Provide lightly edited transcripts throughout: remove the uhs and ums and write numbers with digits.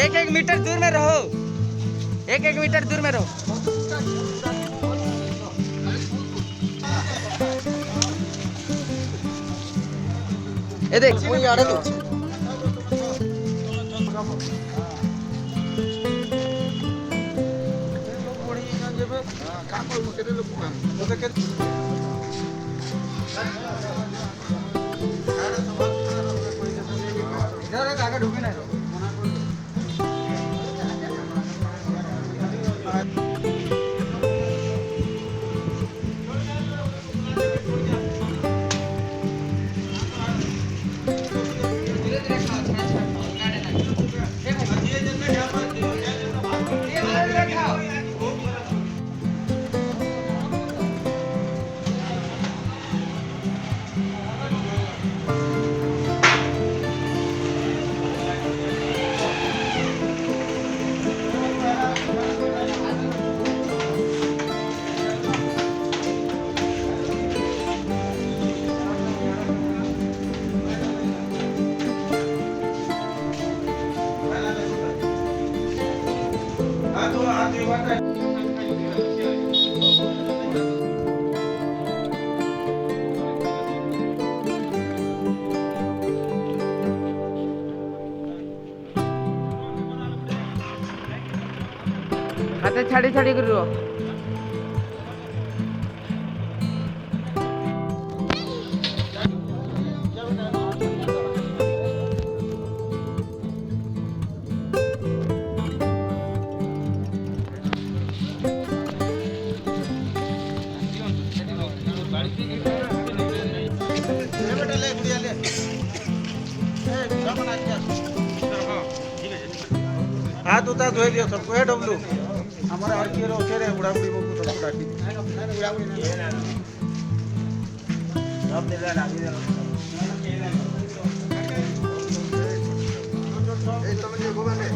एक एक मीटर दूर में रहो, एक एक मीटर दूर में रहो। ये देख कोई आ रहा तो ढुके नाही हाथ छाड़ी छाड़ी कर हाथ उतार धोई दियो सबको है डब्लू हमारा हर की रोके रे बुढ़ा बुढ़ी को सबको डाटी बुढ़ा बुढ़ी सब दे दे डाली दे ए तुम जो घुमाने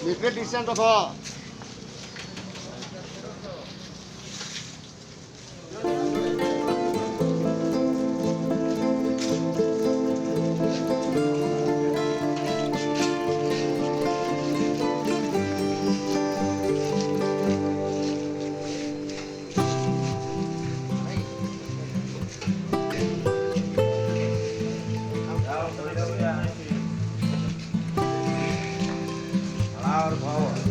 मीटर डिस्टेंस रखो और भाव